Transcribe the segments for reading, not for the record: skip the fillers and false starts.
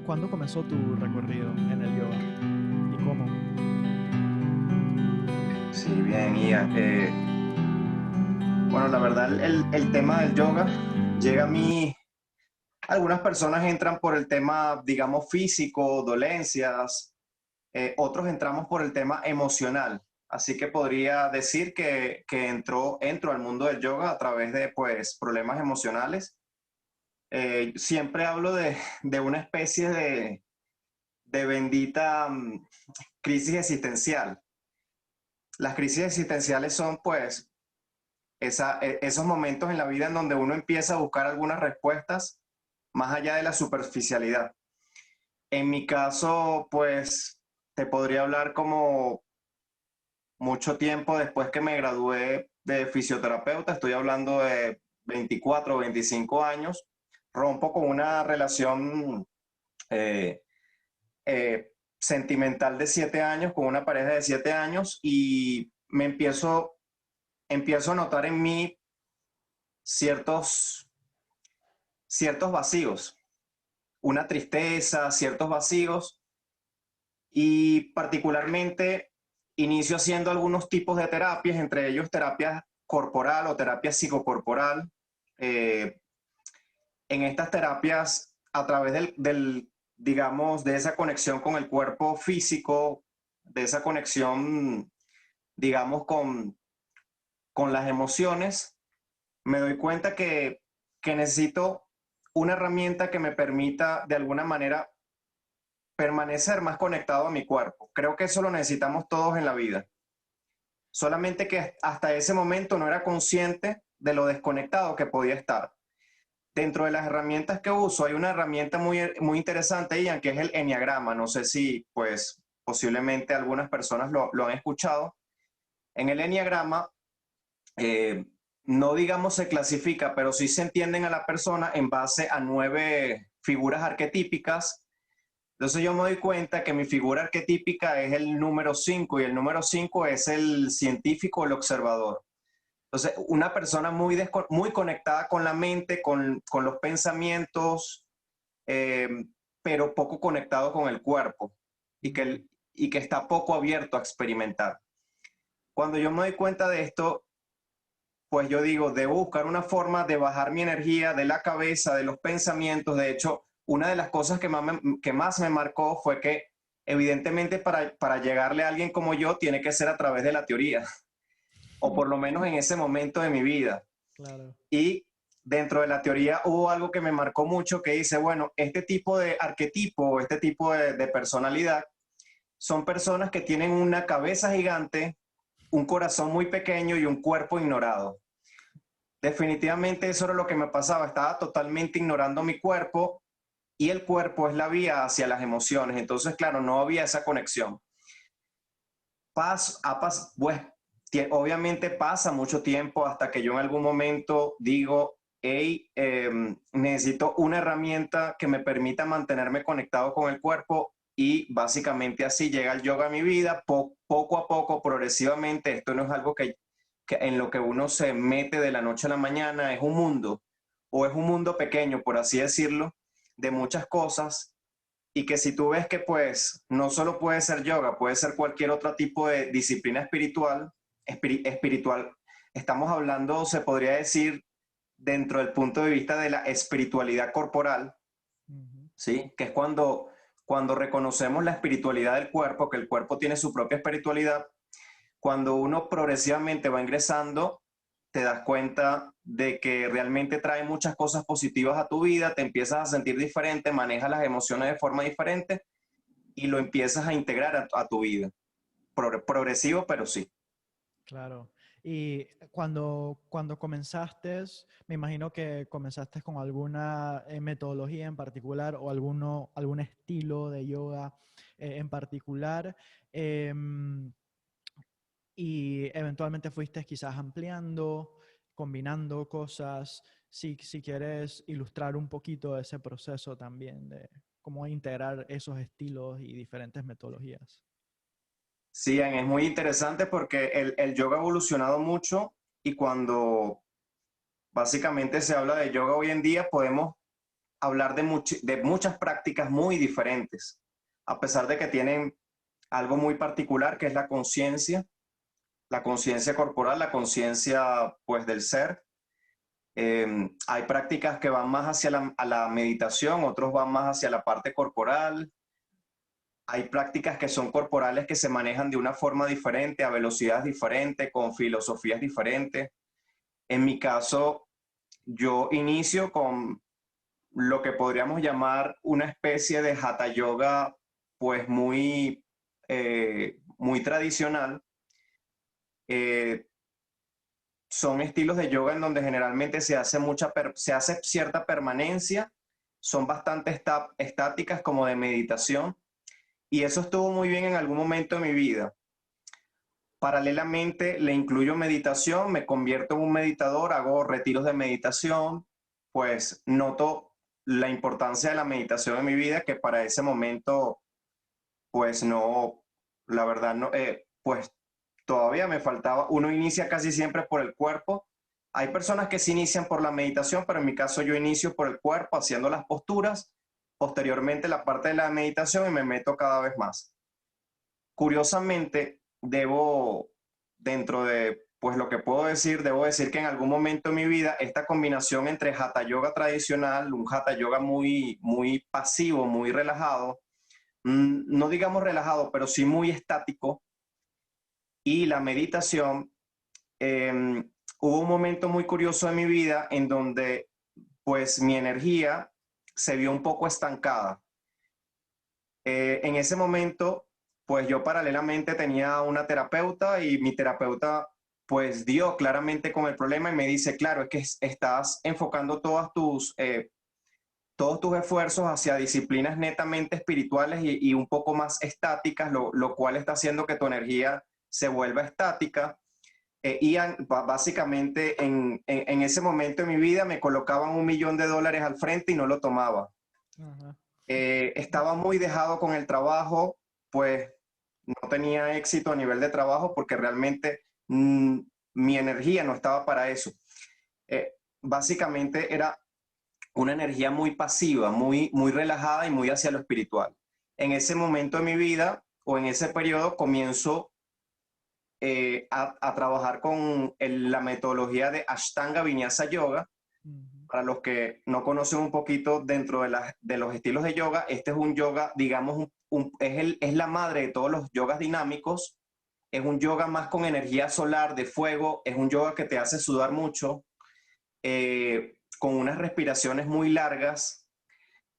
¿Cuándo comenzó tu recorrido en el yoga y cómo? Sí, bien, Ian. Bueno, la verdad, el tema del yoga llega a mí. Algunas personas entran por el tema, digamos, físico, dolencias, otros entramos por el tema emocional. Así que podría decir que entro al mundo del yoga a través de, pues, problemas emocionales. Siempre hablo de una especie de bendita crisis existencial. Las crisis existenciales son, pues, esos momentos en la vida en donde uno empieza a buscar algunas respuestas más allá de la superficialidad. En mi caso, pues te podría hablar como mucho tiempo después que me gradué de fisioterapeuta, estoy hablando de 24 o 25 años, rompo con una relación eh, sentimental de 7 años, con una pareja de 7 años y empiezo a notar en mí ciertos, ciertos vacíos, una tristeza, ciertos vacíos y particularmente inicio haciendo algunos tipos de terapias, entre ellos terapia corporal o terapia psicocorporal. Eh, en estas terapias, a través digamos, de esa conexión con el cuerpo físico, de esa conexión, digamos, con las emociones, me doy cuenta que necesito una herramienta que me permita de alguna manera permanecer más conectado a mi cuerpo. Creo que eso lo necesitamos todos en la vida. Solamente que hasta ese momento no era consciente de lo desconectado que podía estar. Dentro de las herramientas que uso hay una herramienta muy interesante, Ian, que es el enneagrama. No sé si, pues, posiblemente algunas personas lo han escuchado. En el enneagrama, eh, no digamos se clasifica, pero sí se entienden a la persona en base a 9 figuras arquetípicas. Entonces yo me doy cuenta que mi figura arquetípica es el número 5 y el número 5 es el científico, el observador. Entonces, una persona muy conectada con la mente, con los pensamientos, eh, pero poco conectado con el cuerpo y que está poco abierto a experimentar. Cuando yo me doy cuenta de esto, pues yo digo, debo buscar una forma de bajar mi energía de la cabeza, de los pensamientos. De hecho, una de las cosas que más me marcó fue que evidentemente para llegarle a alguien como yo tiene que ser a través de la teoría, o por lo menos en ese momento de mi vida. Claro. Y dentro de la teoría hubo algo que me marcó mucho que dice, bueno, este tipo de arquetipo, este tipo de personalidad, son personas que tienen una cabeza gigante, un corazón muy pequeño y un cuerpo ignorado. Definitivamente eso era lo que me pasaba, estaba totalmente ignorando mi cuerpo y el cuerpo es la vía hacia las emociones, entonces claro, no había esa conexión. Pues, obviamente pasa mucho tiempo hasta que yo en algún momento digo, hey, necesito una herramienta que me permita mantenerme conectado con el cuerpo y básicamente así llega el yoga a mi vida, poco a poco, progresivamente. Esto no es algo que en lo que uno se mete de la noche a la mañana, es un mundo, o es un mundo pequeño, por así decirlo, de muchas cosas y que si tú ves que pues no solo puede ser yoga, puede ser cualquier otro tipo de disciplina espiritual, estamos hablando, se podría decir, dentro del punto de vista de la espiritualidad corporal, Ujú. ¿sí? Que es cuando reconocemos la espiritualidad del cuerpo, que el cuerpo tiene su propia espiritualidad, cuando uno progresivamente va ingresando, te das cuenta de que realmente trae muchas cosas positivas a tu vida, te empiezas a sentir diferente, manejas las emociones de forma diferente y lo empiezas a integrar a tu vida. Progresivo, pero sí. Claro. Y cuando comenzaste, me imagino que comenzaste con alguna metodología en particular o algún estilo de yoga en particular. em, y eventualmente fuiste quizás ampliando, combinando cosas. Si quieres ilustrar un poquito ese proceso también de cómo integrar esos estilos y diferentes metodologías. Sí, es muy interesante porque el yoga ha evolucionado mucho y cuando básicamente se habla de yoga hoy en día, podemos hablar de muchas prácticas muy diferentes, a pesar de que tienen algo muy particular que es la conciencia corporal, la conciencia pues del ser. Hay prácticas que van más hacia a la meditación, otros van más hacia la parte corporal. Hay prácticas que son corporales que se manejan de una forma diferente, a velocidades diferentes, con filosofías diferentes. En mi caso, yo inicio con lo que podríamos llamar una especie de hatha yoga, pues muy tradicional. Eh, Son estilos de yoga en donde generalmente se hace cierta permanencia, son bastante estáticas como de meditación, y eso estuvo muy bien en algún momento de mi vida. Paralelamente le incluyo meditación, me convierto en un meditador, hago retiros de meditación, pues noto la importancia de la meditación en mi vida, que para ese momento, pues no, la verdad no, pues todavía me faltaba. Uno inicia casi siempre por el cuerpo. Hay personas que se inician por la meditación, pero en mi caso yo inicio por el cuerpo, haciendo las posturas, posteriormente la parte de la meditación y me meto cada vez más. Curiosamente, dentro de pues lo que puedo decir, debo decir que en algún momento de mi vida esta combinación entre hatha yoga tradicional, un hatha yoga muy pasivo, muy relajado, no digamos relajado, pero sí muy estático, y la meditación, hubo un momento muy curioso en mi vida en donde pues mi energía se vio un poco estancada. En ese momento, pues yo paralelamente tenía una terapeuta y mi terapeuta pues dio claramente con el problema y me dice, claro, es que estás enfocando todos tus esfuerzos hacia disciplinas netamente espirituales y un poco más estáticas, lo cual está haciendo que tu energía se vuelva estática. Básicamente en ese momento de mi vida me colocaban $1.000.000 al frente y no lo tomaba. Ajá. Estaba muy dejado con el trabajo, pues no tenía éxito a nivel de trabajo porque realmente mi energía no estaba para eso. Básicamente era una energía muy pasiva, muy relajada y muy hacia lo espiritual. En ese momento de mi vida o en ese periodo comienzo a trabajar con la metodología de Ashtanga Vinyasa Yoga. Ujú. Para los que no conocen un poquito dentro de los estilos de yoga, este es un yoga, digamos, es la madre de todos los yogas dinámicos. Es un yoga más con energía solar, de fuego, es un yoga que te hace sudar mucho, con unas respiraciones muy largas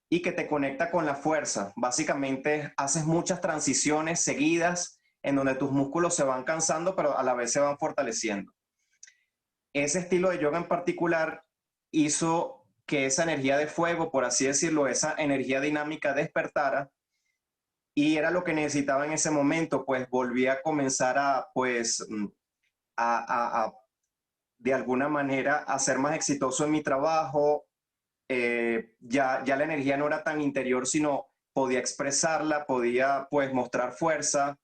y que te conecta con la fuerza. Básicamente haces muchas transiciones seguidas en donde tus músculos se van cansando, pero a la vez se van fortaleciendo. Ese estilo de yoga en particular hizo que esa energía de fuego, por así decirlo, esa energía dinámica despertara, y era lo que necesitaba en ese momento, pues volví a comenzar pues, a de alguna manera, a ser más exitoso en mi trabajo. Ya la energía no era tan interior, sino podía expresarla, podía pues mostrar fuerza.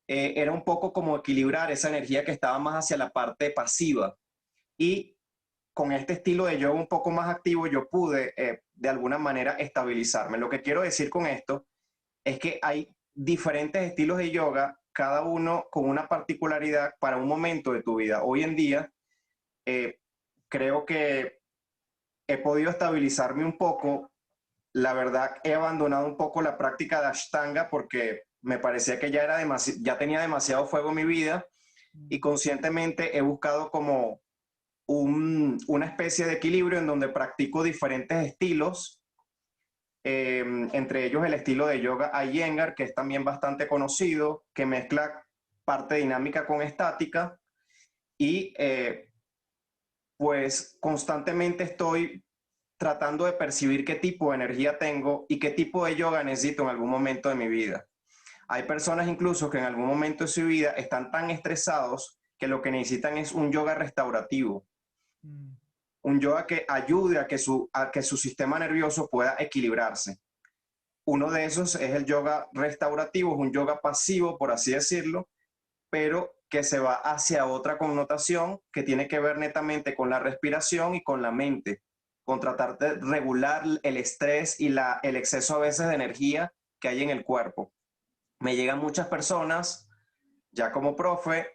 Era un poco como equilibrar esa energía que estaba más hacia la parte pasiva. Y con este estilo de yoga un poco más activo, yo pude de alguna manera estabilizarme. Lo que quiero decir con esto es que hay diferentes estilos de yoga, cada uno con una particularidad para un momento de tu vida. Hoy en día, eh, creo que he podido estabilizarme un poco. La verdad, he abandonado un poco la práctica de Ashtanga porque me parecía que ya tenía demasiado fuego en mi vida, y conscientemente he buscado como una especie de equilibrio en donde practico diferentes estilos, entre ellos el estilo de yoga Iyengar, que es también bastante conocido, que mezcla parte dinámica con estática, y pues constantemente estoy tratando de percibir qué tipo de energía tengo y qué tipo de yoga necesito en algún momento de mi vida. Hay personas incluso que en algún momento de su vida están tan estresados que lo que necesitan es un yoga restaurativo, Mm. un yoga que ayude a que su sistema nervioso pueda equilibrarse. Uno de esos es el yoga restaurativo, es un yoga pasivo, por así decirlo, pero que se va hacia otra connotación que tiene que ver netamente con la respiración y con la mente, con tratar de regular el estrés y el exceso a veces de energía que hay en el cuerpo. Me llegan muchas personas, ya como profe,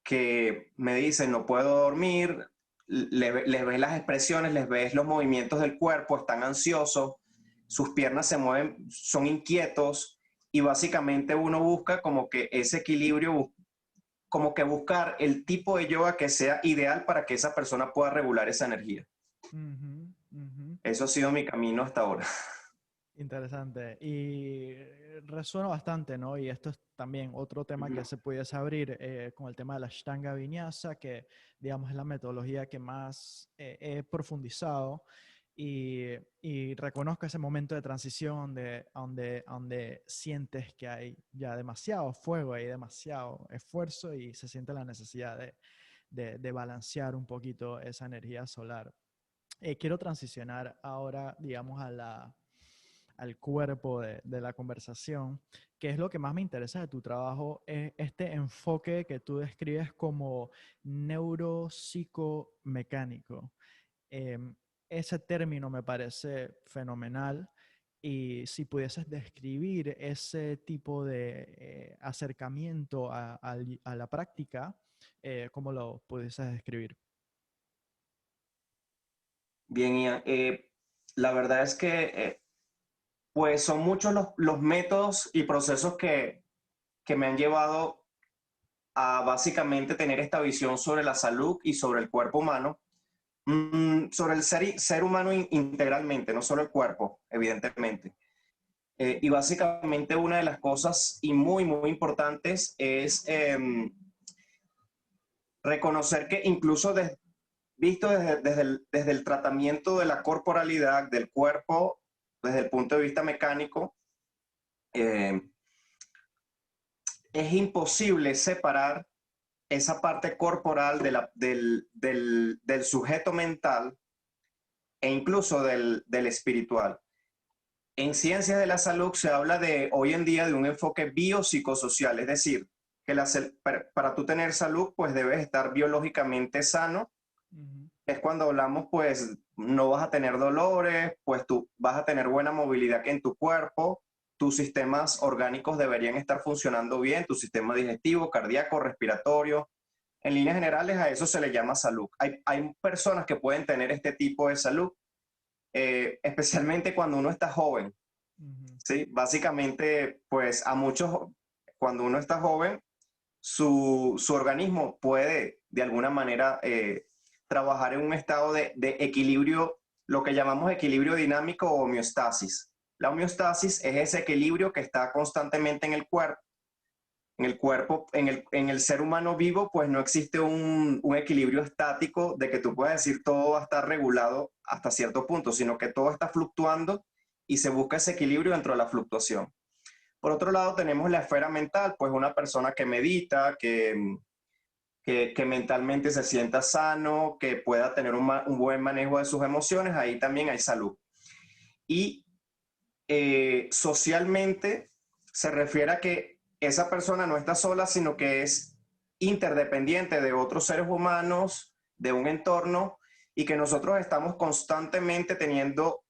que me dicen, no puedo dormir, les ves las expresiones, les ves los movimientos del cuerpo, están ansiosos, sus piernas se mueven, son inquietos, y básicamente uno busca como que ese equilibrio, como que buscar el tipo de yoga que sea ideal para que esa persona pueda regular esa energía. Ujú, ujú. Eso ha sido mi camino hasta ahora. Interesante. Y resuena bastante, ¿no? Y esto es también otro tema que se pudiese abrir con el tema de la Ashtanga Vinyasa, que digamos es la metodología que más he profundizado y reconozco ese momento de transición donde sientes que hay ya demasiado fuego, hay demasiado esfuerzo y se siente la necesidad de balancear un poquito esa energía solar. Quiero transicionar ahora, digamos, al cuerpo de la conversación, que es lo que más me interesa de tu trabajo, es este enfoque que tú describes como neuropsicomecánico. Em, Ese término me parece fenomenal y si pudieses describir ese tipo de acercamiento a la práctica, ¿cómo lo pudieses describir? Bien, Ian, la verdad es que pues son muchos los métodos y procesos que me han llevado a básicamente tener esta visión sobre la salud y sobre el cuerpo humano, sobre el ser humano integralmente, no solo el cuerpo, evidentemente. Y básicamente una de las cosas y muy, muy importantes es reconocer que incluso visto desde el tratamiento de la corporalidad, del cuerpo, desde el punto de vista mecánico, eh, es imposible separar esa parte corporal del sujeto mental e incluso del espiritual. En ciencias de la salud se habla hoy en día de un enfoque biopsicosocial, es decir, que para tú tener salud, pues debes estar biológicamente sano. Ujú, Es cuando hablamos, pues no vas a tener dolores, pues tú vas a tener buena movilidad en tu cuerpo, tus sistemas orgánicos deberían estar funcionando bien, tu sistema digestivo, cardíaco, respiratorio. En líneas generales a eso se le llama salud. Hay personas que pueden tener este tipo de salud, especialmente cuando uno está joven. ujú. ¿Sí? Básicamente, pues a muchos, cuando uno está joven, su organismo puede de alguna manera trabajar en un estado de equilibrio, lo que llamamos equilibrio dinámico o homeostasis. La homeostasis es ese equilibrio que está constantemente en el cuerpo. En el cuerpo, en el ser humano vivo, pues no existe un equilibrio estático de que tú puedas decir todo va a estar regulado hasta cierto punto, sino que todo está fluctuando y se busca ese equilibrio dentro de la fluctuación. Por otro lado, tenemos la esfera mental, pues una persona que medita, que mentalmente se sienta sano, que pueda tener un buen manejo de sus emociones, ahí también hay salud. Y socialmente se refiere a que esa persona no está sola, sino que es interdependiente de otros seres humanos, de un entorno, y que nosotros estamos constantemente teniendo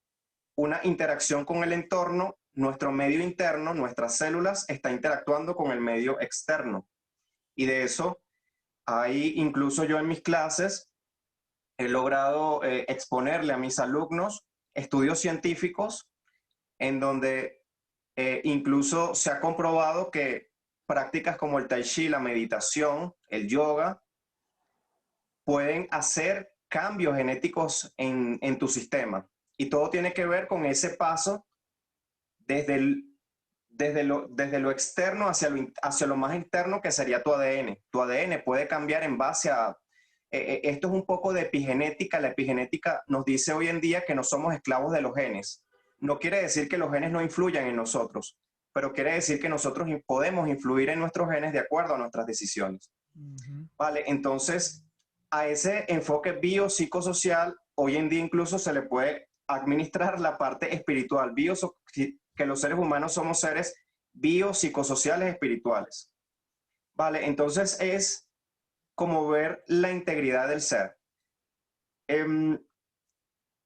una interacción con el entorno, nuestro medio interno, nuestras células, está interactuando con el medio externo. Y de eso, ahí incluso yo en mis clases he logrado exponerle a mis alumnos estudios científicos en donde incluso se ha comprobado que prácticas como el tai chi, la meditación, el yoga, pueden hacer cambios genéticos en tu sistema. Y todo tiene que ver con ese paso desde, desde lo externo hacia lo más interno, que sería tu ADN. Tu ADN puede cambiar en base a... esto es un poco de epigenética. La epigenética nos dice hoy en día que no somos esclavos de los genes. No quiere decir que los genes no influyan en nosotros, pero quiere decir que nosotros podemos influir en nuestros genes de acuerdo a nuestras decisiones. Ujú. Vale, entonces a ese enfoque biopsicosocial, hoy en día incluso se le puede administrar la parte espiritual, que los seres humanos somos seres biopsicosociales espirituales. Vale, entonces es como ver la integridad del ser.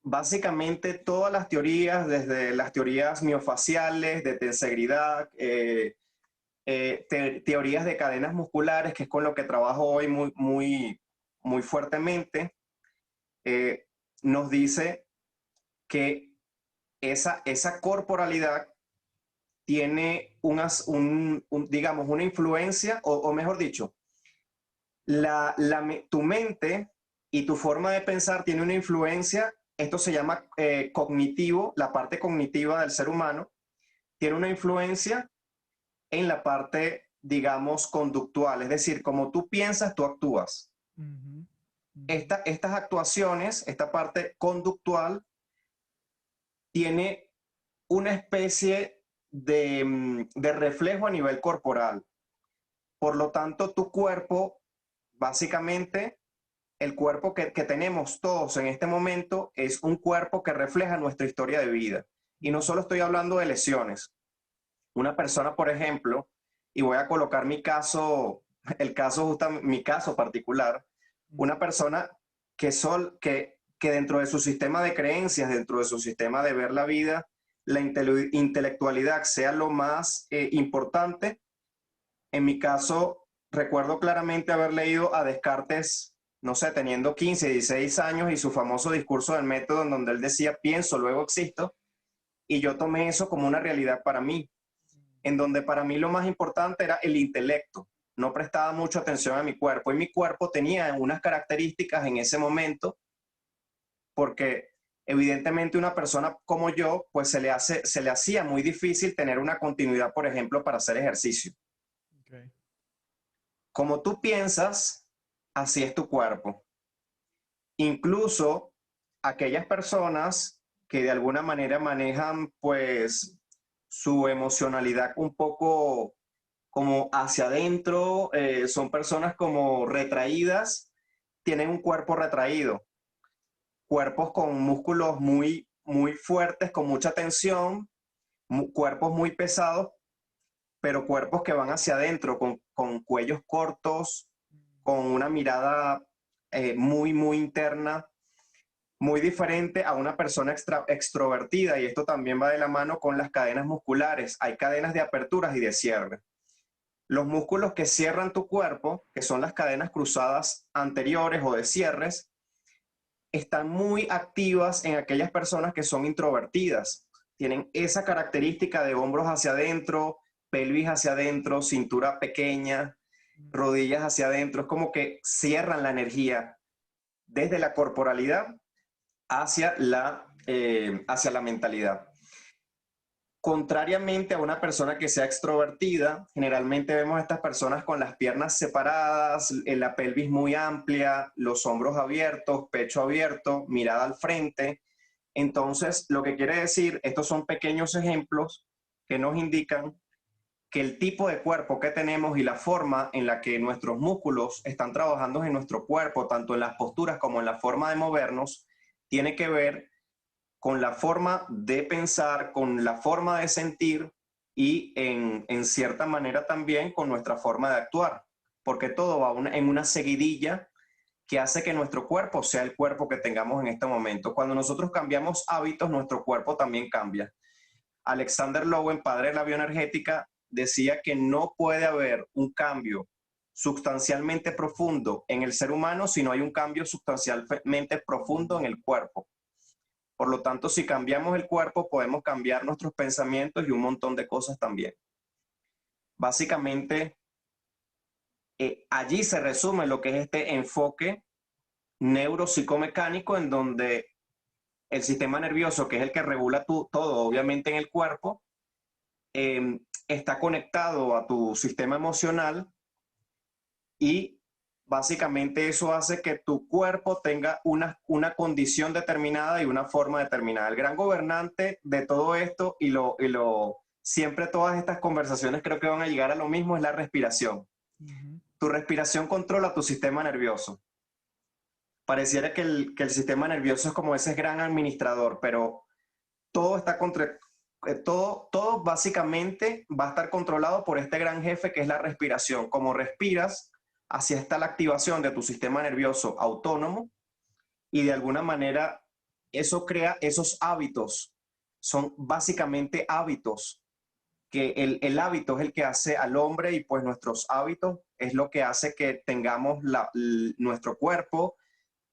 básicamente todas las teorías, desde las teorías miofaciales, de tensegridad, teorías de cadenas musculares, que es con lo que trabajo hoy muy fuertemente, eh, nos dice que esa corporalidad tiene digamos, una influencia, o mejor dicho, tu mente y tu forma de pensar tiene una influencia, esto se llama cognitivo, la parte cognitiva del ser humano, tiene una influencia en la parte, digamos, conductual, es decir, como tú piensas, tú actúas. Ujú, ujú. Estas actuaciones, esta parte conductual, tiene una especie de reflejo a nivel corporal. Por lo tanto, tu cuerpo, básicamente, el cuerpo que tenemos todos en este momento es un cuerpo que refleja nuestra historia de vida. Y no solo estoy hablando de lesiones. Una persona, por ejemplo, y voy a colocar mi caso, mi caso particular, una Ujú. persona que dentro de su sistema de creencias, dentro de su sistema de ver la vida, la intelectualidad sea lo más importante. En mi caso, recuerdo claramente haber leído a Descartes, no sé, teniendo 15, 16 años y su famoso discurso del método en donde él decía, pienso, luego existo, y yo tomé eso como una realidad para mí, en donde para mí lo más importante era el intelecto. No prestaba mucha atención a mi cuerpo y mi cuerpo tenía unas características en ese momento porque evidentemente una persona como yo, pues se le hacía muy difícil tener una continuidad, por ejemplo, para hacer ejercicio. Okay. Como tú piensas, así es tu cuerpo. Incluso aquellas personas que de alguna manera manejan pues su emocionalidad un poco como hacia adentro, son personas como retraídas, tienen un cuerpo retraído, cuerpos con músculos muy fuertes, con mucha tensión, cuerpos muy pesados, pero cuerpos que van hacia adentro, con cuellos cortos, con una mirada muy interna, muy diferente a una persona extrovertida, y esto también va de la mano con las cadenas musculares. Hay cadenas de aperturas y de cierre. Los músculos que cierran tu cuerpo, que son las cadenas cruzadas anteriores o de cierres, están muy activas en aquellas personas que son introvertidas. Tienen esa característica de hombros hacia adentro, pelvis hacia adentro, cintura pequeña, rodillas hacia adentro. Es como que cierran la energía desde la corporalidad hacia la mentalidad. Contrariamente a una persona que sea extrovertida, generalmente vemos a estas personas con las piernas separadas, la pelvis muy amplia, los hombros abiertos, pecho abierto, mirada al frente. Entonces, lo que quiere decir, estos son pequeños ejemplos que nos indican que el tipo de cuerpo que tenemos y la forma en la que nuestros músculos están trabajando en nuestro cuerpo, tanto en las posturas como en la forma de movernos, tiene que ver con la forma de pensar, con la forma de sentir y en cierta manera también con nuestra forma de actuar, porque todo va en una seguidilla que hace que nuestro cuerpo sea el cuerpo que tengamos en este momento. Cuando nosotros cambiamos hábitos, nuestro cuerpo también cambia. Alexander Lowen, padre de la bioenergética, decía que no puede haber un cambio sustancialmente profundo en el ser humano si no hay un cambio sustancialmente profundo en el cuerpo. Por lo tanto, si cambiamos el cuerpo, podemos cambiar nuestros pensamientos y un montón de cosas también. Básicamente, allí se resume lo que es este enfoque neuropsicomecánico en donde el sistema nervioso, que es el que regula todo, obviamente, en el cuerpo, está conectado a tu sistema emocional y básicamente eso hace que tu cuerpo tenga una condición determinada y una forma determinada. El gran gobernante de todo esto siempre todas estas conversaciones creo que van a llegar a lo mismo, es la respiración. Ujú. Tu respiración controla tu sistema nervioso. Pareciera que el sistema nervioso es como ese gran administrador, pero todo está todo básicamente va a estar controlado por este gran jefe que es la respiración. Como respiras, así está la activación de tu sistema nervioso autónomo y de alguna manera eso crea esos hábitos. Son básicamente hábitos, que el hábito es el que hace al hombre y pues nuestros hábitos es lo que hace que tengamos nuestro cuerpo,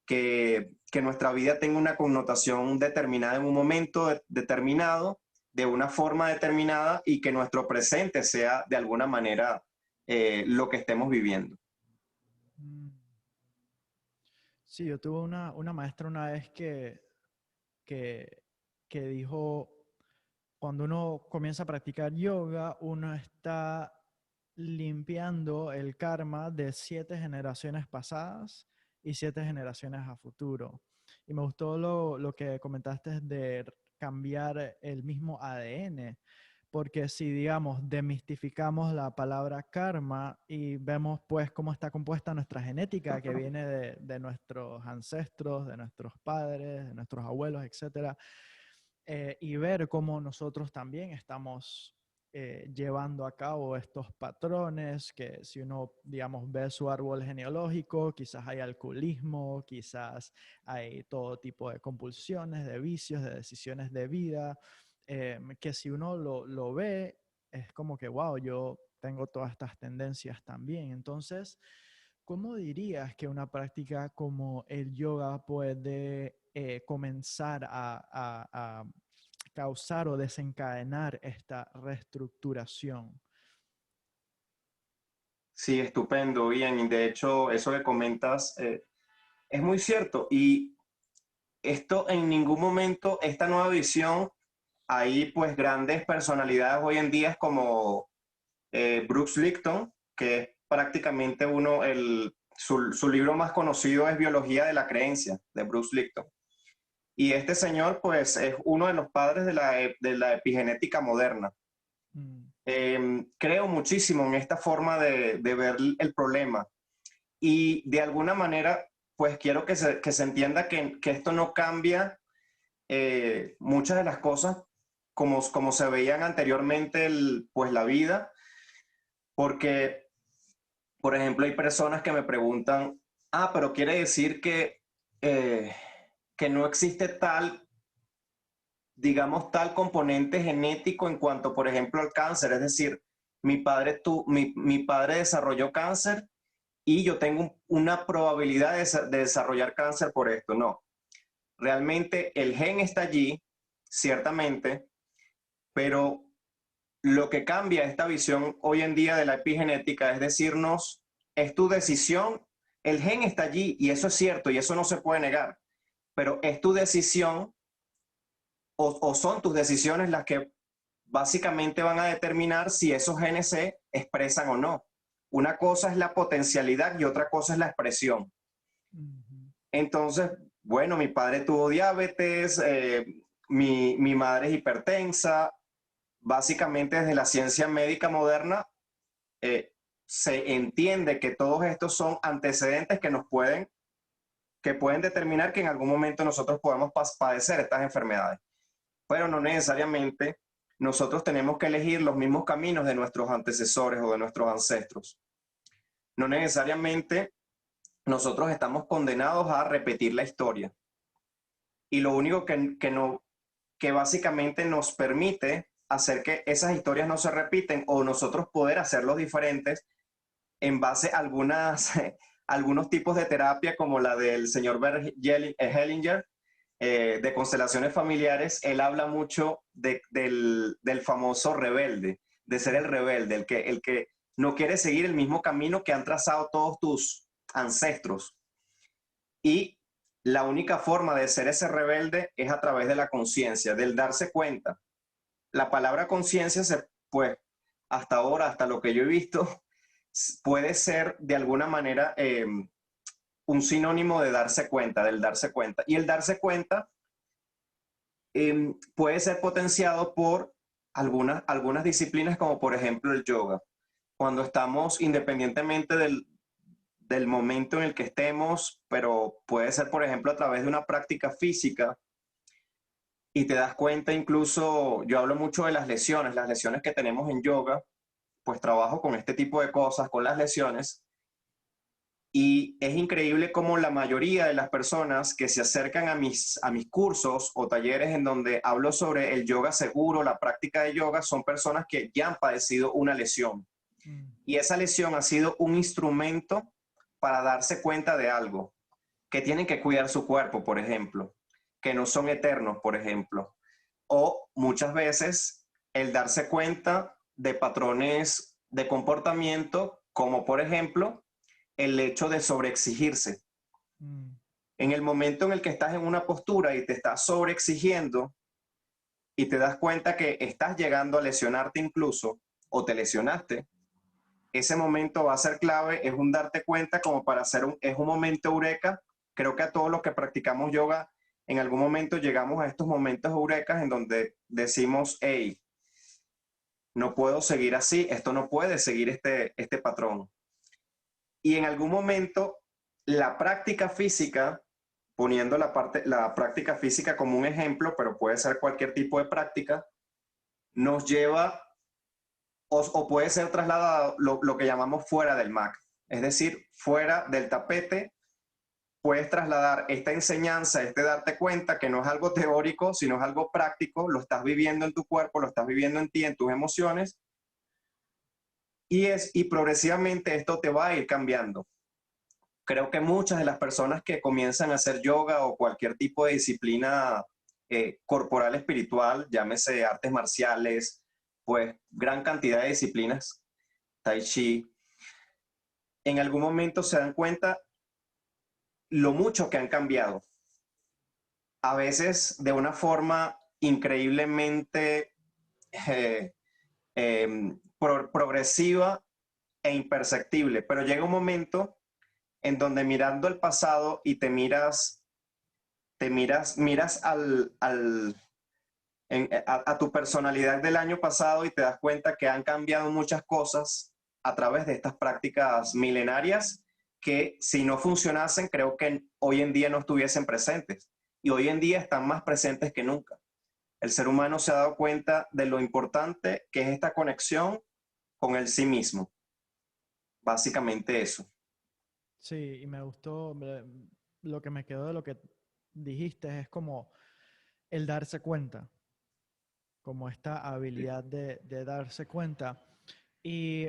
que nuestra vida tenga una connotación determinada en un momento determinado, de una forma determinada y que nuestro presente sea de alguna manera lo que estemos viviendo. Mm. Sí, yo tuve una maestra una vez que, que dijo, cuando uno comienza a practicar yoga, uno está limpiando el karma de 7 generaciones pasadas y 7 generaciones a futuro. Y me gustó lo que comentaste de cambiar el mismo ADN, porque si, digamos, demistificamos la palabra karma y vemos pues cómo está compuesta nuestra genética que viene de nuestros ancestros, de nuestros padres, de nuestros abuelos, etcétera, y ver cómo nosotros también estamos llevando a cabo estos patrones, que si uno, digamos, ve su árbol genealógico, quizás hay alcoholismo, quizás hay todo tipo de compulsiones, de vicios, de decisiones de vida, que si uno lo ve, es como que, wow, yo tengo todas estas tendencias también. Entonces, ¿cómo dirías que una práctica como el yoga puede comenzar a causar o desencadenar esta reestructuración? Sí, estupendo, bien. Y de hecho, eso que comentas es muy cierto. Y esto en ningún momento, esta nueva visión, hay pues grandes personalidades hoy en día como Bruce Lipton, que es prácticamente su libro más conocido es Biología de la Creencia, de Bruce Lipton. Y este señor pues es uno de los padres de la epigenética moderna. Mm. Creo muchísimo en esta forma de ver el problema y de alguna manera pues quiero que se entienda que esto no cambia muchas de las cosas como se veían anteriormente pues la vida, porque por ejemplo hay personas que me preguntan, pero quiere decir que no existe tal, digamos, tal componente genético en cuanto, por ejemplo, al cáncer. Es decir, mi padre desarrolló cáncer y yo tengo una probabilidad de desarrollar cáncer por esto. No, realmente el gen está allí, ciertamente, pero lo que cambia esta visión hoy en día de la epigenética es decirnos, es tu decisión, el gen está allí y eso es cierto y eso no se puede negar, pero es tu decisión o son tus decisiones las que básicamente van a determinar si esos genes se expresan o no. Una cosa es la potencialidad y otra cosa es la expresión. Ujú. Entonces, bueno, mi padre tuvo diabetes, mi madre es hipertensa. Básicamente desde la ciencia médica moderna eh, se entiende que todos estos son antecedentes que pueden determinar que en algún momento nosotros podemos padecer estas enfermedades, pero no necesariamente nosotros tenemos que elegir los mismos caminos de nuestros antecesores o de nuestros ancestros. No necesariamente nosotros estamos condenados a repetir la historia. Y lo único que básicamente nos permite hacer que esas historias no se repiten o nosotros poder hacerlos diferentes en base a algunos tipos de terapia como la del señor Bert Hellinger, de constelaciones familiares. Él habla mucho del famoso rebelde, de ser el rebelde, el que no quiere seguir el mismo camino que han trazado todos tus ancestros. Y la única forma de ser ese rebelde es a través de la conciencia, del darse cuenta. La palabra conciencia, pues hasta ahora, hasta lo que yo he visto, puede ser de alguna manera un sinónimo de darse cuenta, del darse cuenta. Y el darse cuenta puede ser potenciado por algunas disciplinas como por ejemplo el yoga. Cuando estamos independientemente del momento en el que estemos, pero puede ser por ejemplo a través de una práctica física y te das cuenta incluso, yo hablo mucho de las lesiones que tenemos en yoga, pues trabajo con este tipo de cosas, con las lesiones, Y es increíble cómo la mayoría de las personas que se acercan a mis cursos o talleres en donde hablo sobre el yoga seguro, la práctica de yoga, son personas que ya han padecido una lesión. Mm, Y esa lesión ha sido un instrumento para darse cuenta de algo, que tienen que cuidar su cuerpo, por ejemplo, que no son eternos, por ejemplo. O muchas veces el darse cuenta de patrones de comportamiento, como por ejemplo el hecho de sobreexigirse. mm, En el momento en el que estás en una postura y te estás sobreexigiendo y te das cuenta que estás llegando a lesionarte incluso o te lesionaste, ese momento va a ser clave, es un darte cuenta como para hacer es un momento eureka. Creo que a todos los que practicamos yoga, en algún momento llegamos a estos momentos eurekas en donde decimos, hey, no puedo seguir así, esto no puede seguir este patrón. Y en algún momento la práctica física, poniendo la práctica física como un ejemplo, pero puede ser cualquier tipo de práctica, nos lleva o puede ser trasladado lo que llamamos fuera del mat, es decir, fuera del tapete. Puedes trasladar esta enseñanza, este darte cuenta que no es algo teórico, sino es algo práctico, lo estás viviendo en tu cuerpo, lo estás viviendo en ti, en tus emociones, y progresivamente esto te va a ir cambiando. Creo que muchas de las personas que comienzan a hacer yoga o cualquier tipo de disciplina corporal espiritual, llámese artes marciales, pues gran cantidad de disciplinas, tai chi, en algún momento se dan cuenta lo mucho que han cambiado. A veces de una forma increíblemente eh, progresiva e imperceptible, pero llega un momento en donde mirando el pasado y miras a tu personalidad del año pasado y te das cuenta que han cambiado muchas cosas a través de estas prácticas milenarias que si no funcionasen, creo que hoy en día no estuviesen presentes. Y hoy en día están más presentes que nunca. El ser humano se ha dado cuenta de lo importante que es esta conexión con el sí mismo. Básicamente eso. sí, y me gustó, lo que me quedó de lo que dijiste es como el darse cuenta, como esta habilidad de darse cuenta. Y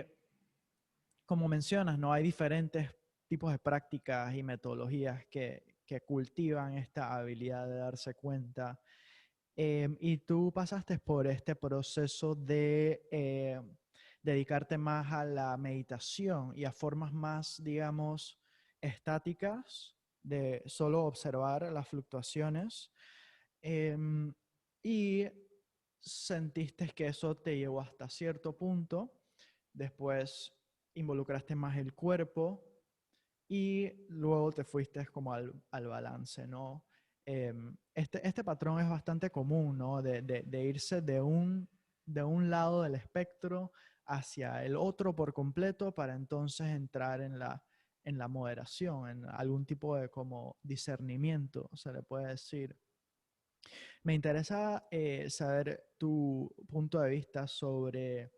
como mencionas, ¿no? Hay diferentes tipos de prácticas y metodologías que cultivan esta habilidad de darse cuenta. Y tú pasaste por este proceso de dedicarte más a la meditación y a formas más, digamos, estáticas de solo observar las fluctuaciones. em, y sentiste que eso te llevó hasta cierto punto. Después involucraste más el cuerpo y luego te fuiste como al balance, ¿no? Este patrón es bastante común, ¿no? De irse de un lado del espectro hacia el otro por completo para entonces entrar en la moderación, en algún tipo de como discernimiento, se le puede decir. Me interesa saber tu punto de vista sobre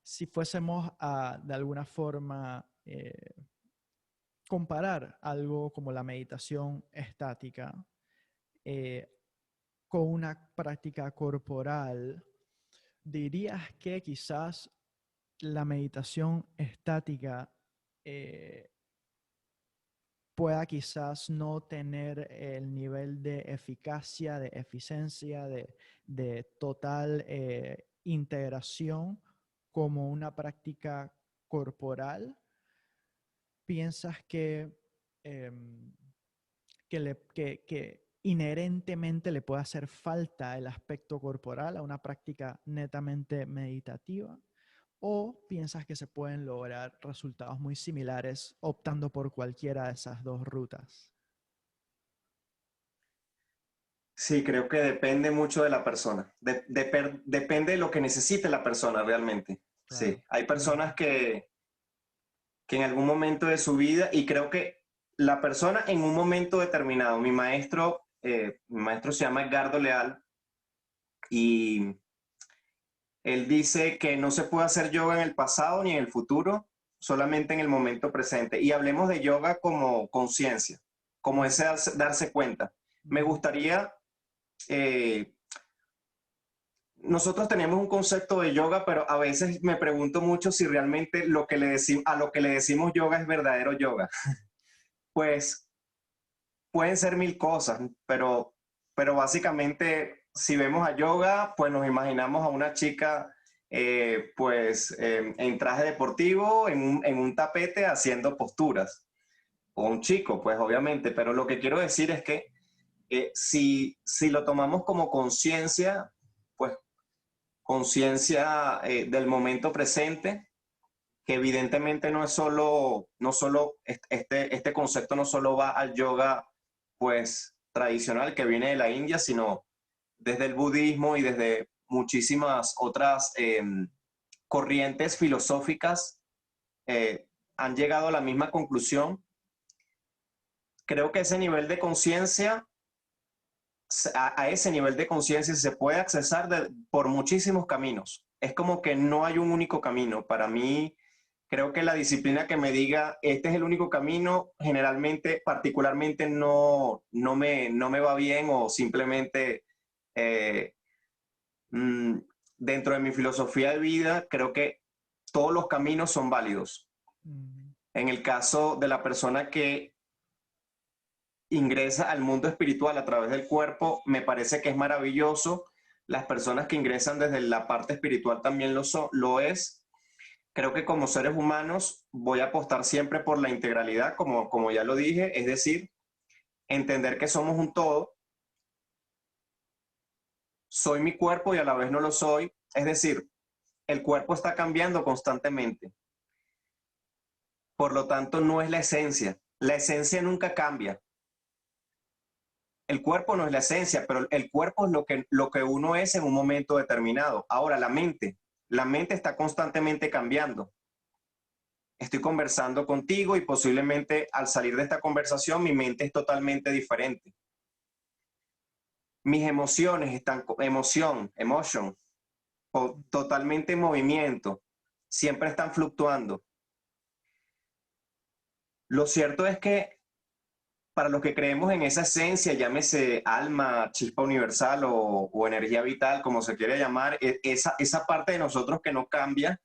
si fuésemos a, de alguna forma, comparar algo como la meditación estática eh, con una práctica corporal, dirías que quizás la meditación estática eh, pueda quizás no tener el nivel de eficacia, de eficiencia, de total integración como una práctica corporal. ¿Piensas em, que inherentemente le puede hacer falta el aspecto corporal a una práctica netamente meditativa? ¿O piensas que se pueden lograr resultados muy similares optando por cualquiera de esas dos rutas? Sí, creo que depende mucho de la persona. Depende de lo que necesite la persona realmente. Sí, Claro. hay personas que en algún momento de su vida, y creo que la persona en un momento determinado, mi maestro se llama Edgardo Leal, y él dice que no se puede hacer yoga en el pasado ni en el futuro, solamente en el momento presente. Y hablemos de yoga como conciencia, como ese darse cuenta. Me gustaría, nosotros tenemos un concepto de yoga, pero a veces me pregunto mucho si realmente a lo que le decimos yoga es verdadero yoga. Pues pueden ser mil cosas, pero básicamente si vemos a yoga, pues nos imaginamos a una chica en traje deportivo, en un tapete haciendo posturas, o un chico, pues obviamente, pero lo que quiero decir es que si lo tomamos como conciencia, pues conciencia del momento presente, que evidentemente no solo este concepto no solo va al yoga pues tradicional que viene de la India, sino desde el budismo y desde muchísimas otras corrientes filosóficas han llegado a la misma conclusión. Creo que ese nivel de conciencia, a ese nivel de conciencia se puede accesar por muchísimos caminos. Es como que no hay un único camino. Para mí, creo que la disciplina que me diga este es el único camino, generalmente, particularmente, no me va bien o simplemente eh, mm, dentro de mi filosofía de vida, creo que todos los caminos son válidos. En el caso de la persona que ingresa al mundo espiritual a través del cuerpo, me parece que es maravilloso. Las personas que ingresan desde la parte espiritual también lo es. Creo que como seres humanos voy a apostar siempre por la integralidad, como ya lo dije, es decir, entender que somos un todo. Soy mi cuerpo y a la vez no lo soy. Es decir, el cuerpo está cambiando constantemente. Por lo tanto, no es la esencia. La esencia nunca cambia. El cuerpo no es la esencia, pero el cuerpo es lo que uno es en un momento determinado. Ahora, la mente está constantemente cambiando. Estoy conversando contigo y posiblemente al salir de esta conversación mi mente es totalmente diferente. Mis emociones están, totalmente en movimiento, siempre están fluctuando. Lo cierto es que para los que creemos en esa esencia, llámese alma, chispa universal o energía vital, como se quiere llamar, esa parte de nosotros que no cambia,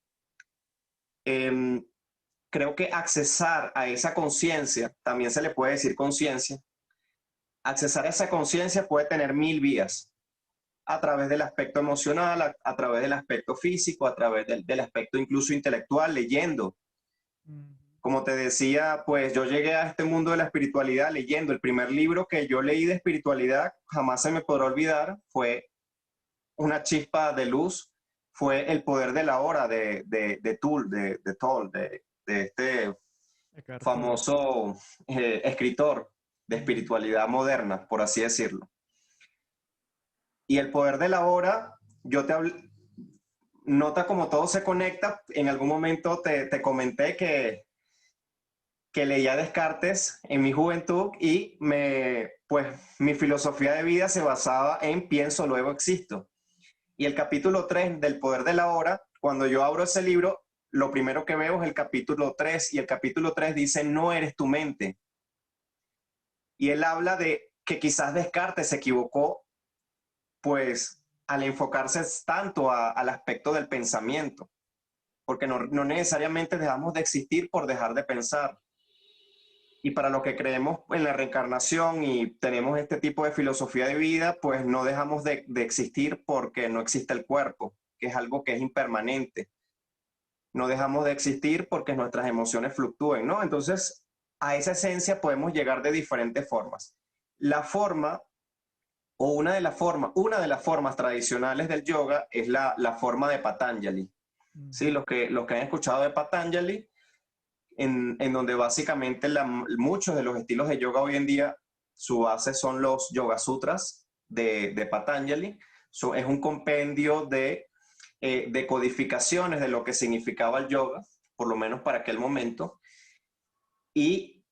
creo que accesar a esa conciencia, también se le puede decir conciencia, accesar a esa conciencia puede tener mil vías, a través del aspecto emocional, a través del aspecto físico, a través del aspecto incluso intelectual, leyendo. Como te decía, pues yo llegué a este mundo de la espiritualidad leyendo. El primer libro que yo leí de espiritualidad, jamás se me podrá olvidar, fue una chispa de luz, fue El poder de la hora de Toll, de este famoso escritor de espiritualidad moderna, por así decirlo. Y El poder de la hora, nota como todo se conecta. En algún momento te comenté que leía Descartes en mi juventud y pues mi filosofía de vida se basaba en pienso, luego existo. Y el capítulo 3 del poder de la hora, cuando yo abro ese libro, lo primero que veo es el capítulo 3 y el capítulo 3 dice no eres tu mente. Y él habla de que quizás Descartes se equivocó, pues al enfocarse tanto al aspecto del pensamiento, porque no necesariamente dejamos de existir por dejar de pensar. Y para los que creemos en la reencarnación y tenemos este tipo de filosofía de vida, pues no dejamos de existir porque no existe el cuerpo, que es algo que es impermanente. No dejamos de existir porque nuestras emociones fluctúen, ¿no? Entonces, a esa esencia podemos llegar de diferentes formas. La forma, o una de las formas tradicionales del yoga es la forma de Patanjali. ¿Sí? Los que han escuchado de Patanjali, en donde básicamente muchos de los estilos de yoga hoy en día, su base son los Yoga Sutras de Patanjali. Es un compendio de codificaciones de lo que significaba el yoga, por lo menos para aquel momento, y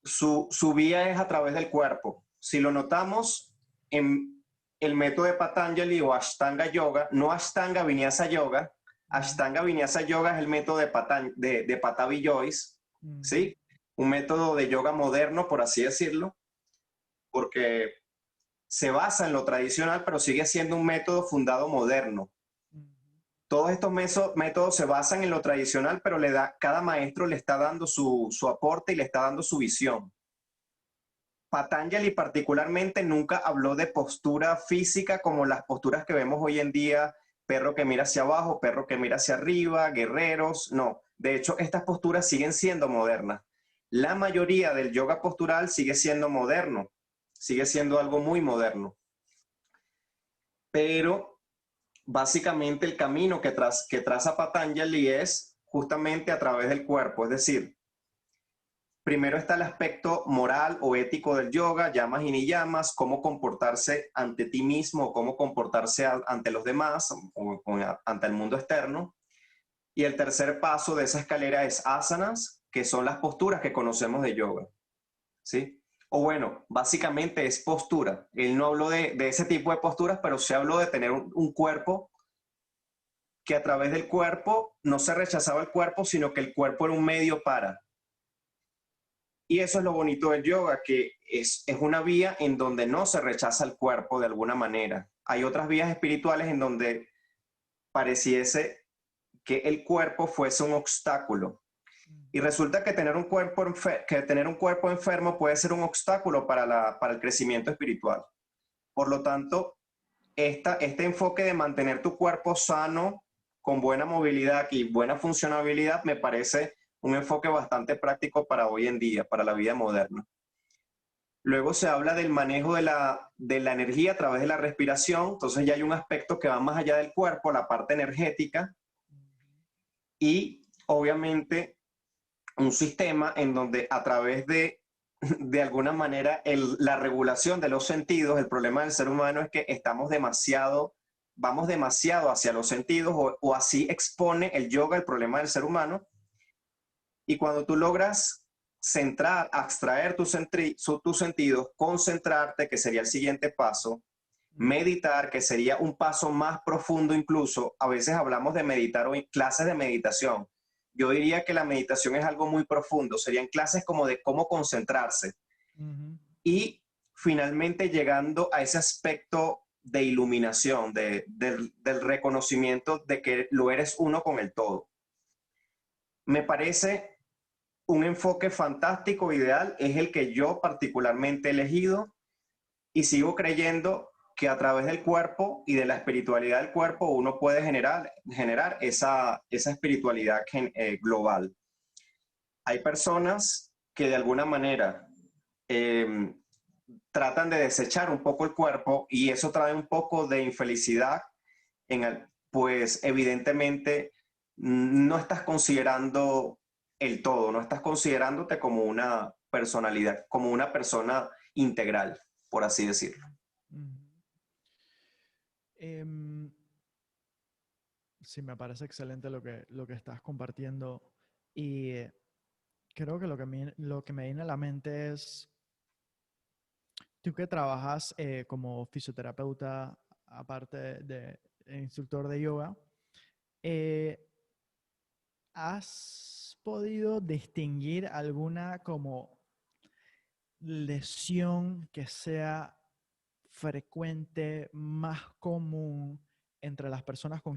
su vía es a través del cuerpo. Si lo notamos en el método de Patanjali o Ashtanga Yoga, no Ashtanga Vinyasa Yoga, Ashtanga Vinyasa Yoga es el método de Patabi Joyce, ¿sí? Un método de yoga moderno, por así decirlo, porque se basa en lo tradicional, pero sigue siendo un método fundado moderno. Todos estos métodos se basan en lo tradicional, pero cada maestro le está dando su aporte y le está dando su visión. Patanjali particularmente nunca habló de postura física como las posturas que vemos hoy en día, perro que mira hacia abajo, perro que mira hacia arriba, guerreros, no. De hecho, estas posturas siguen siendo modernas. La mayoría del yoga postural sigue siendo moderno, sigue siendo algo muy moderno. Pero básicamente el camino que traza Patanjali es justamente a través del cuerpo, es decir, primero está el aspecto moral o ético del yoga, yamas y niyamas, cómo comportarse ante ti mismo, cómo comportarse ante los demás o ante el mundo externo. Y el tercer paso de esa escalera es asanas, que son las posturas que conocemos de yoga, ¿sí? O bueno, básicamente es postura. Él no habló de ese tipo de posturas, pero sí habló de tener un cuerpo que a través del cuerpo no se rechazaba el cuerpo, sino que el cuerpo era un medio para. Y eso es lo bonito del yoga, que es una vía en donde no se rechaza el cuerpo de alguna manera. Hay otras vías espirituales en donde pareciese que el cuerpo fuese un obstáculo. Y resulta que tener un cuerpo enfermo puede ser un obstáculo para el crecimiento espiritual. Por lo tanto, este enfoque de mantener tu cuerpo sano, con buena movilidad y buena funcionabilidad, me parece un enfoque bastante práctico para hoy en día, para la vida moderna. Luego se habla del manejo de la energía a través de la respiración, entonces ya hay un aspecto que va más allá del cuerpo, la parte energética, y obviamente un sistema en donde a través de alguna manera la regulación de los sentidos, el problema del ser humano es que vamos demasiado hacia los sentidos o así expone el yoga el problema del ser humano. Y cuando tú logras centrar, abstraer tus sentidos, concentrarte, que sería el siguiente paso, meditar, que sería un paso más profundo incluso, a veces hablamos de meditar o en clases de meditación. Yo diría que la meditación es algo muy profundo, serían clases como de cómo concentrarse. Y finalmente llegando a ese aspecto de iluminación, del reconocimiento de que lo eres uno con el todo. Me parece un enfoque fantástico, ideal, es el que yo particularmente he elegido y sigo creyendo que a través del cuerpo y de la espiritualidad del cuerpo uno puede generar esa espiritualidad global. Hay personas que de alguna manera tratan de desechar un poco el cuerpo y eso trae un poco de infelicidad, pues evidentemente no estás considerando el todo, no estás considerándote como una personalidad, como una persona integral, por así decirlo. Sí, me parece excelente lo que estás compartiendo y creo que lo que me viene a la mente es, tú que trabajas como fisioterapeuta, aparte de instructor de yoga, ¿has podido distinguir alguna como lesión que sea frecuente, más común entre las personas con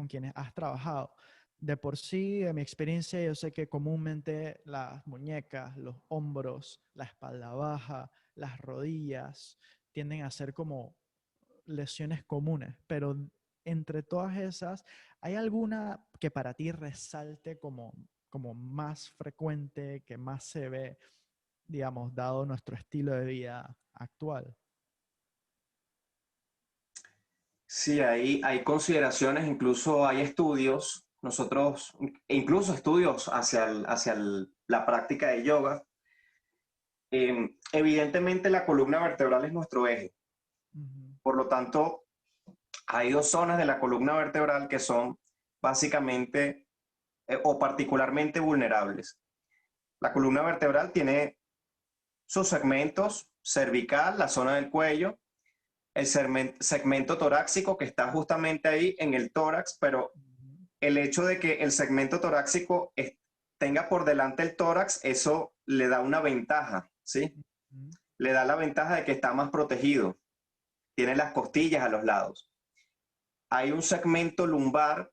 quienes has trabajado? De por sí, en mi experiencia, yo sé que comúnmente las muñecas, los hombros, la espalda baja, las rodillas tienden a ser como lesiones comunes, pero entre todas esas, ¿hay alguna que para ti resalte como más frecuente, que más se ve, digamos, dado nuestro estilo de vida actual? Sí, hay consideraciones, incluso hay estudios, incluso estudios hacia la práctica de yoga. Evidentemente la columna vertebral es nuestro eje. Por lo tanto, hay dos zonas de la columna vertebral que son básicamente o particularmente vulnerables. La columna vertebral tiene sus segmentos: cervical, la zona del cuello, el segmento torácico que está justamente ahí en el tórax, pero el hecho de que el segmento torácico tenga por delante el tórax, eso le da una ventaja, ¿sí? Ujú. Le da la ventaja de que está más protegido, tiene las costillas a los lados. Hay un segmento lumbar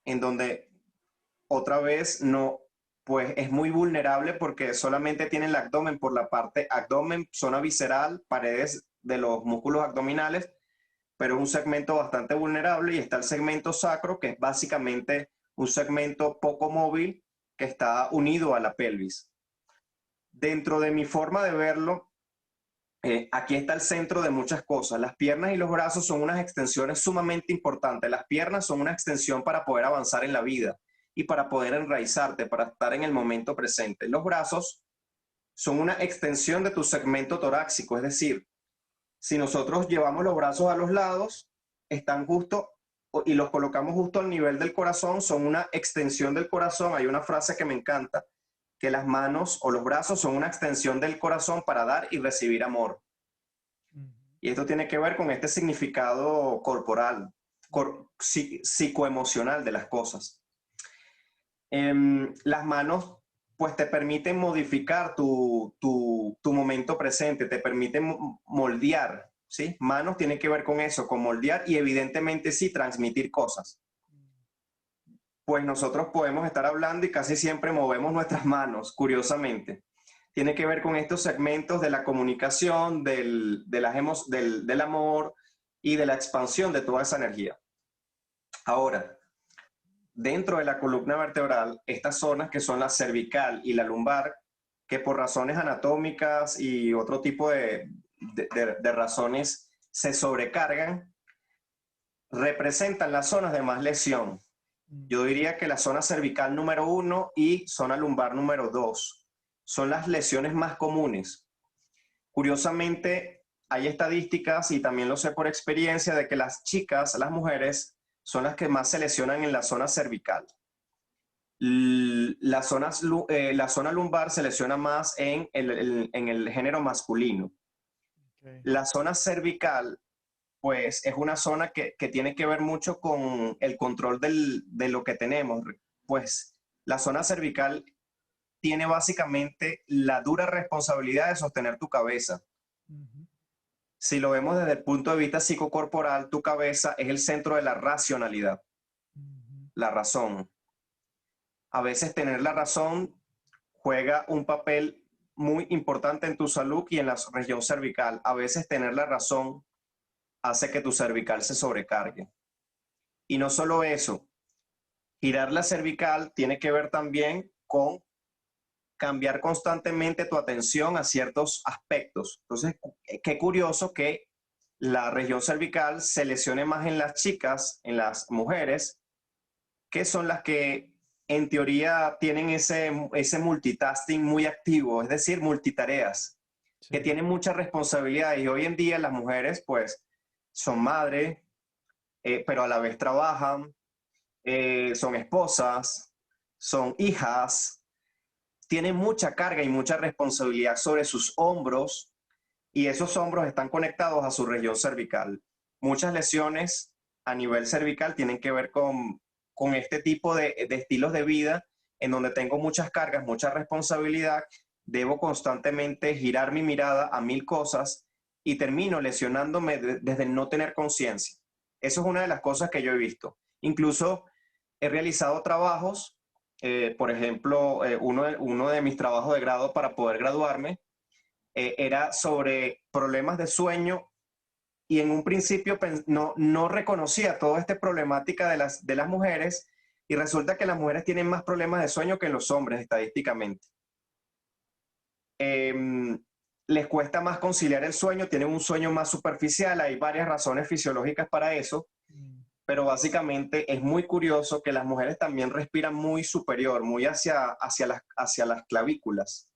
en donde otra vez no, pues es muy vulnerable porque solamente tiene el abdomen por la parte abdomen, zona visceral, paredes de los músculos abdominales, pero es un segmento bastante vulnerable, y está el segmento sacro, que es básicamente un segmento poco móvil que está unido a la pelvis. Dentro de mi forma de verlo, aquí está el centro de muchas cosas. Las piernas y los brazos son unas extensiones sumamente importantes. Las piernas son una extensión para poder avanzar en la vida y para poder enraizarte, para estar en el momento presente. Los brazos son una extensión de tu segmento torácico, es decir, si nosotros llevamos los brazos a los lados, están justo y los colocamos justo al nivel del corazón, son una extensión del corazón. Hay una frase que me encanta, que las manos o los brazos son una extensión del corazón para dar y recibir amor. Ujú. Y esto tiene que ver con este significado corporal, psicoemocional de las cosas. Las manos pues te permiten modificar tu momento presente, te permiten moldear, ¿sí? Manos tiene que ver con eso, con moldear, y evidentemente sí transmitir cosas. Pues nosotros podemos estar hablando y casi siempre movemos nuestras manos, curiosamente. Tiene que ver con estos segmentos de la comunicación, del amor y de la expansión de toda esa energía. Ahora, dentro de la columna vertebral, estas zonas que son la cervical y la lumbar, que por razones anatómicas y otro tipo de razones se sobrecargan, representan las zonas de más lesión. Yo diría que la zona cervical número 1 y zona lumbar número 2 son las lesiones más comunes. Curiosamente, hay estadísticas, y también lo sé por experiencia, de que las chicas, las mujeres, son las que más se lesionan en la zona cervical. La zona lumbar se lesiona más en el género masculino. Okay. La zona cervical, pues, es una zona que tiene que ver mucho con el control de lo que tenemos. Pues la zona cervical tiene básicamente la dura responsabilidad de sostener tu cabeza. Ujú. Si lo vemos desde el punto de vista psicocorporal, tu cabeza es el centro de la racionalidad, Ujú. la razón. A veces tener la razón juega un papel muy importante en tu salud y en la región cervical. A veces tener la razón hace que tu cervical se sobrecargue. Y no solo eso, girar la cervical tiene que ver también con cambiar constantemente tu atención a ciertos aspectos. Entonces, qué curioso que la región cervical se lesione más en las chicas, en las mujeres, que son las que en teoría tienen ese multitasking muy activo, es decir, multitareas, que Sí. tienen muchas responsabilidades. Y hoy en día las mujeres pues son madres, pero a la vez trabajan, son esposas, son hijas, tienen mucha carga y mucha responsabilidad sobre sus hombros, y esos hombros están conectados a su región cervical. Muchas lesiones a nivel cervical tienen que ver con este tipo de estilos de vida en donde tengo muchas cargas, mucha responsabilidad, debo constantemente girar mi mirada a mil cosas y termino lesionándome desde el no tener conciencia. Eso es una de las cosas que yo he visto. Incluso he realizado trabajos, por ejemplo, uno de mis trabajos de grado para poder graduarme era sobre problemas de sueño, y en un principio no reconocía toda esta problemática de las mujeres, y resulta que las mujeres tienen más problemas de sueño que los hombres estadísticamente. Eh, Les cuesta más conciliar el sueño, tienen un sueño más superficial, hay varias razones fisiológicas para eso, Mm. pero básicamente es muy curioso que las mujeres también respiran muy superior, muy hacia las clavículas.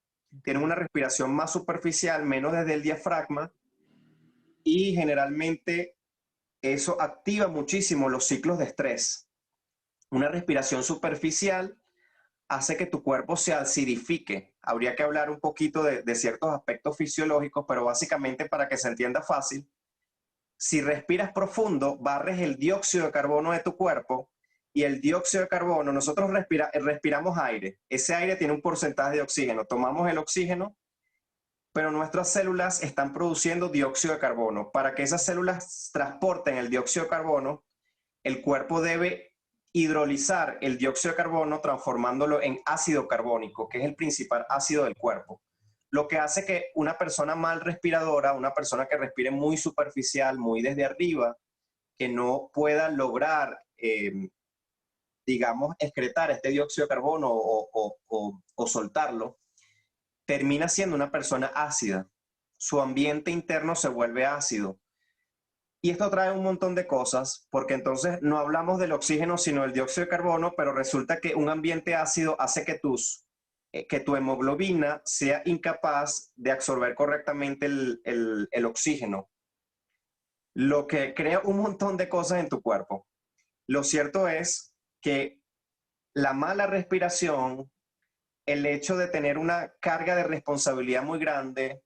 Tienen Okay. una respiración más superficial, menos desde el diafragma, y generalmente eso activa muchísimo los ciclos de estrés. Una respiración superficial hace que tu cuerpo se acidifique. Habría que hablar un poquito de ciertos aspectos fisiológicos, pero básicamente para que se entienda fácil, si respiras profundo, barres el dióxido de carbono de tu cuerpo y el dióxido de carbono, nosotros respiramos aire. Ese aire tiene un porcentaje de oxígeno. Tomamos el oxígeno, pero nuestras células están produciendo dióxido de carbono. Para que esas células transporten el dióxido de carbono, el cuerpo debe hidrolizar el dióxido de carbono transformándolo en ácido carbónico, que es el principal ácido del cuerpo. Lo que hace que una persona mal respiradora, una persona que respire muy superficial, muy desde arriba, que no pueda lograr, digamos, excretar este dióxido de carbono o soltarlo, termina siendo una persona ácida. Su ambiente interno se vuelve ácido. Y esto trae un montón de cosas, porque entonces no hablamos del oxígeno, sino del dióxido de carbono, pero resulta que un ambiente ácido hace que tu hemoglobina sea incapaz de absorber correctamente el oxígeno, lo que crea un montón de cosas en tu cuerpo. Lo cierto es que la mala respiración, el hecho de tener una carga de responsabilidad muy grande,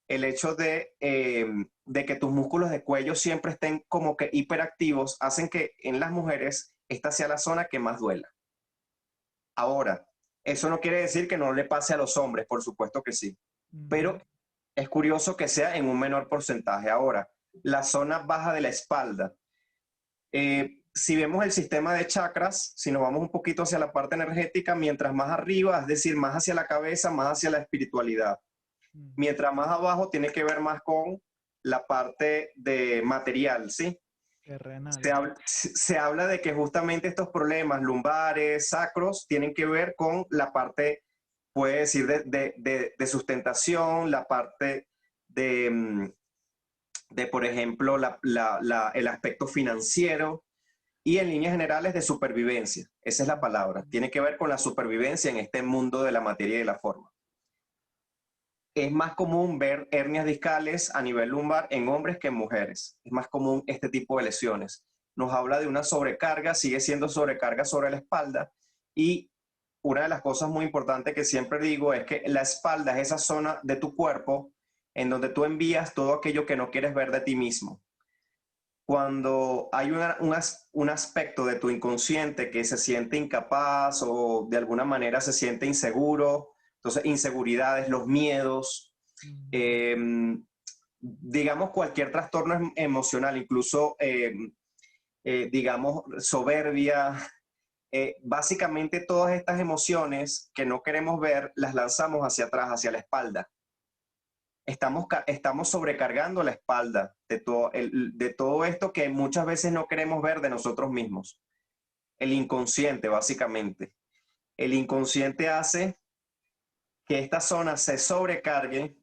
el hecho de que tus músculos de cuello siempre estén como que hiperactivos, hacen que en las mujeres esta sea la zona que más duela. Ahora, eso no quiere decir que no le pase a los hombres, por supuesto que sí, pero es curioso que sea en un menor porcentaje. Ahora, la zona baja de la espalda. Si vemos el sistema de chakras, si nos vamos un poquito hacia la parte energética, mientras más arriba, es decir, más hacia la cabeza, más hacia la espiritualidad. Mientras más abajo, tiene que ver más con la parte de material, ¿sí? Se habla de que justamente estos problemas lumbares, sacros, tienen que ver con la parte, puede decir, de sustentación, la parte de por ejemplo, el aspecto financiero y en líneas generales de supervivencia. Esa es la palabra. Tiene que ver con la supervivencia en este mundo de la materia y de la forma. Es más común ver hernias discales a nivel lumbar en hombres que en mujeres. Es más común este tipo de lesiones. Nos habla de una sobrecarga, sigue siendo sobrecarga sobre la espalda, y una de las cosas muy importantes que siempre digo es que la espalda es esa zona de tu cuerpo en donde tú envías todo aquello que no quieres ver de ti mismo. Cuando hay un aspecto de tu inconsciente que se siente incapaz o de alguna manera se siente inseguro, entonces inseguridades, los miedos, digamos cualquier trastorno emocional, incluso digamos soberbia, básicamente todas estas emociones que no queremos ver las lanzamos hacia atrás, hacia la espalda. Estamos sobrecargando la espalda de todo esto que muchas veces no queremos ver de nosotros mismos. El inconsciente, básicamente. El inconsciente hace que esta zona se sobrecargue,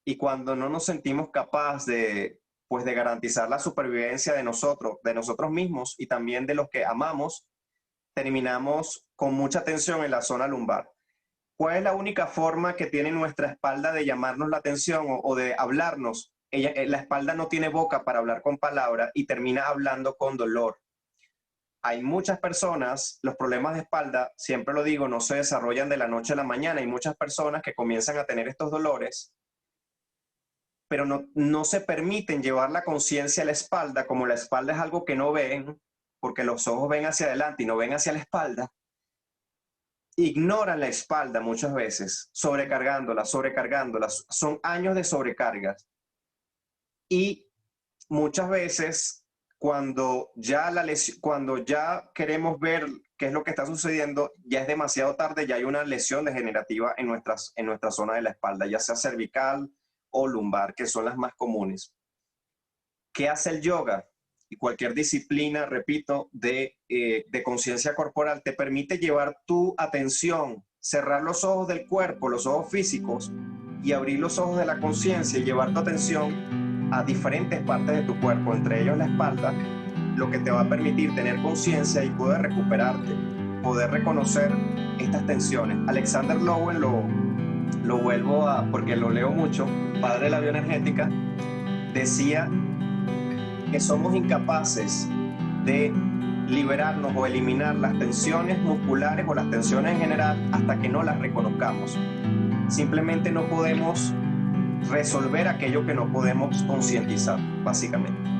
y cuando no nos sentimos capaces de garantizar la supervivencia de nosotros mismos y también de los que amamos, terminamos con mucha tensión en la zona lumbar. ¿Cuál es la única forma que tiene nuestra espalda de llamarnos la atención o de hablarnos? La espalda no tiene boca para hablar con palabras y termina hablando con dolor. Hay muchas personas, los problemas de espalda, siempre lo digo, no se desarrollan de la noche a la mañana. Hay muchas personas que comienzan a tener estos dolores, pero no se permiten llevar la conciencia a la espalda, como la espalda es algo que no ven, porque los ojos ven hacia adelante y no ven hacia la espalda. Ignoran la espalda muchas veces, sobrecargándola. Son años de sobrecargas. Y muchas veces, cuando ya queremos ver qué es lo que está sucediendo, ya es demasiado tarde, ya hay una lesión degenerativa en nuestra zona de la espalda, ya sea cervical o lumbar, que son las más comunes. ¿Qué hace el yoga? Y cualquier disciplina, repito, de conciencia corporal te permite llevar tu atención, cerrar los ojos del cuerpo, los ojos físicos, y abrir los ojos de la conciencia y llevar tu atención a diferentes partes de tu cuerpo, entre ellos la espalda, lo que te va a permitir tener conciencia y poder recuperarte, poder reconocer estas tensiones. Alexander Lowen, lo vuelvo a, porque lo leo mucho, padre de la bioenergética, decía que somos incapaces de liberarnos o eliminar las tensiones musculares o las tensiones en general hasta que no las reconozcamos. Simplemente no podemos resolver aquello que no podemos concientizar, básicamente.